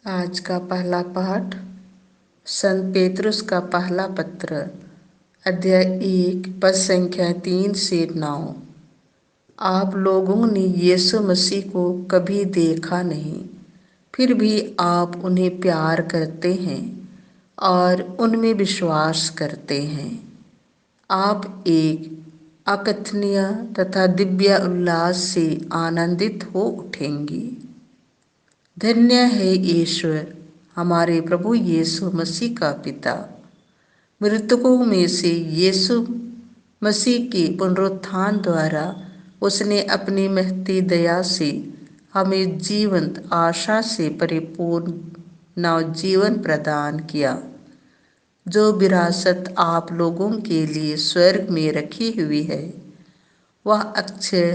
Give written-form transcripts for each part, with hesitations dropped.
आज का पहला पाठ संत पेतरुस का पहला पत्र, अध्याय 1, पद संख्या 3 से 9। आप लोगों ने यीशु मसीह को कभी देखा नहीं, फिर भी आप उन्हें प्यार करते हैं और उनमें विश्वास करते हैं। आप एक अकथनीय तथा दिव्य उल्लास से आनंदित हो उठेंगे। धन्य है ईश्वर, हमारे प्रभु यीशु मसीह का पिता। मृतकों में से यीशु मसीह के पुनरुत्थान द्वारा उसने अपनी महती दया से हमें जीवंत आशा से परिपूर्ण नवजीवन प्रदान किया, जो विरासत आप लोगों के लिए स्वर्ग में रखी हुई है। वह अक्षय,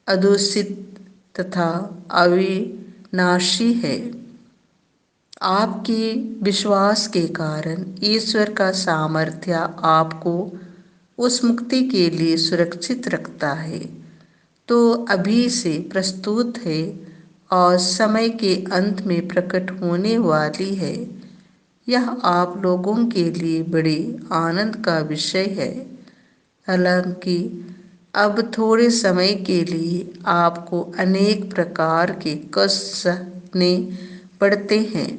अदूषित तथा अविनाशी है। आपके विश्वास के कारण ईश्वर का सामर्थ्य आपको उस मुक्ति के लिए सुरक्षित रखता है, तो अभी से प्रस्तुत है और समय के अंत में प्रकट होने वाली है। यह आप लोगों के लिए बड़े आनंद का विषय है। हालांकि अब थोड़े समय के लिए आपको अनेक प्रकार के कष्ट सहने पड़ते हैं।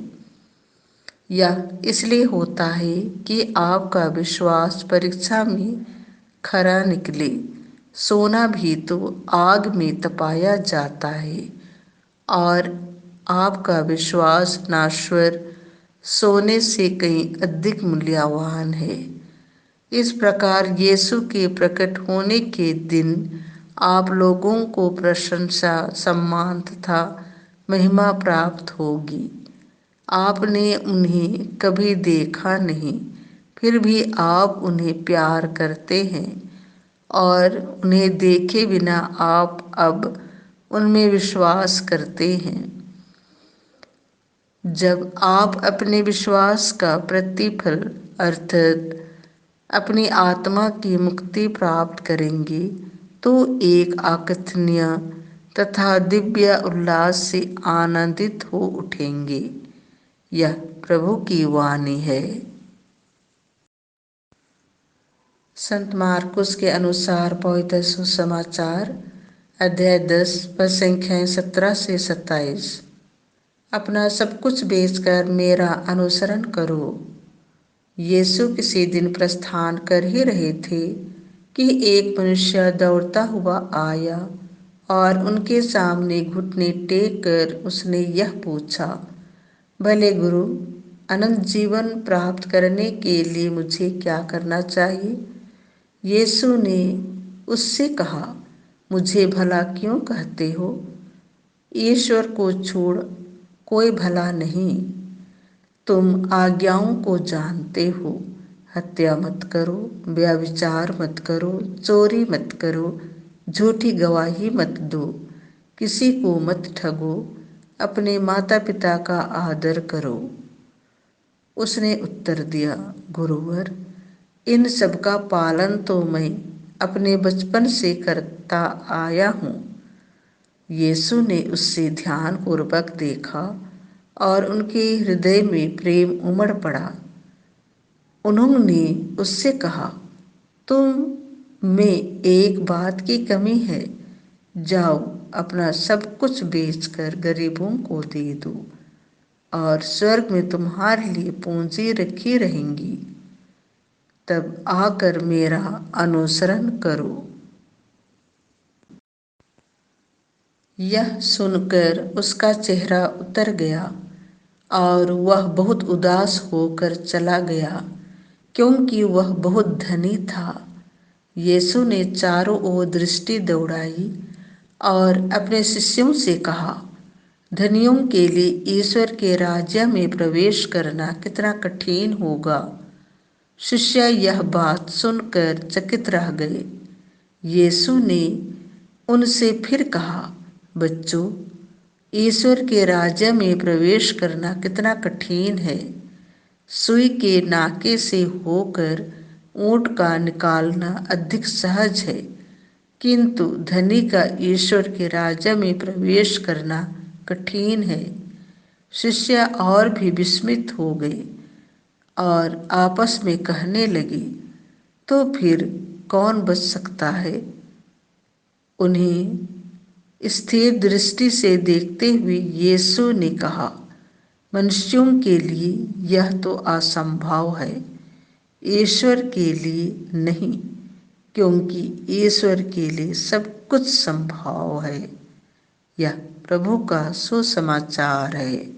यह इसलिए होता है कि आपका विश्वास परीक्षा में खरा निकले। सोना भी तो आग में तपाया जाता है, और आपका विश्वास नाश्वर सोने से कहीं अधिक मूल्यवान है। इस प्रकार यीशु के प्रकट होने के दिन आप लोगों को प्रशंसा, सम्मान तथा महिमा प्राप्त होगी। आपने उन्हें कभी देखा नहीं, फिर भी आप उन्हें प्यार करते हैं, और उन्हें देखे बिना आप अब उनमें विश्वास करते हैं। जब आप अपने विश्वास का प्रतिफल अर्थात अपनी आत्मा की मुक्ति प्राप्त करेंगे, तो एक अकथनीय तथा दिव्य उल्लास से आनंदित हो उठेंगे। यह प्रभु की वाणी है। संत मार्कुस के अनुसार पवित्र सुसमाचार, अध्याय 10, पद संख्याएं 17 से 27। अपना सब कुछ बेचकर मेरा अनुसरण करो। यीशु किसी दिन प्रस्थान कर ही रहे थे कि एक मनुष्य दौड़ता हुआ आया और उनके सामने घुटने टेक कर उसने यह पूछा, भले गुरु, अनंत जीवन प्राप्त करने के लिए मुझे क्या करना चाहिए? यीशु ने उससे कहा, मुझे भला क्यों कहते हो? ईश्वर को छोड़ कोई भला नहीं। तुम आज्ञाओं को जानते हो, हत्या मत करो, व्यभिचार मत करो, चोरी मत करो, झूठी गवाही मत दो, किसी को मत ठगो, अपने माता पिता का आदर करो। उसने उत्तर दिया, गुरुवर, इन सब का पालन तो मैं अपने बचपन से करता आया हूँ। यीशु ने उससे ध्यानपूर्वक देखा और उनके हृदय में प्रेम उमड़ पड़ा। उन्होंने उससे कहा, तुम में एक बात की कमी है। जाओ, अपना सब कुछ बेचकर गरीबों को दे दो, और स्वर्ग में तुम्हारे लिए पूंजी रखी रहेंगी। तब आकर मेरा अनुसरण करो। यह सुनकर उसका चेहरा उतर गया और वह बहुत उदास होकर चला गया, क्योंकि वह बहुत धनी था। यीशु ने चारों ओर दृष्टि दौड़ाई और अपने शिष्यों से कहा, धनियों के लिए ईश्वर के राज्य में प्रवेश करना कितना कठिन होगा। शिष्य यह बात सुनकर चकित रह गए। यीशु ने उनसे फिर कहा, बच्चों, ईश्वर के राज्य में प्रवेश करना कितना कठिन है। सुई के नाके से होकर ऊंट का निकालना अधिक सहज है, किंतु धनी का ईश्वर के राज्य में प्रवेश करना कठिन है। शिष्य और भी विस्मित हो गए और आपस में कहने लगे, तो फिर कौन बच सकता है? उन्हें स्थिर दृष्टि से देखते हुए यीशु ने कहा, मनुष्यों के लिए यह तो असंभव है, ईश्वर के लिए नहीं, क्योंकि ईश्वर के लिए सब कुछ संभव है। यह प्रभु का सुसमाचार है।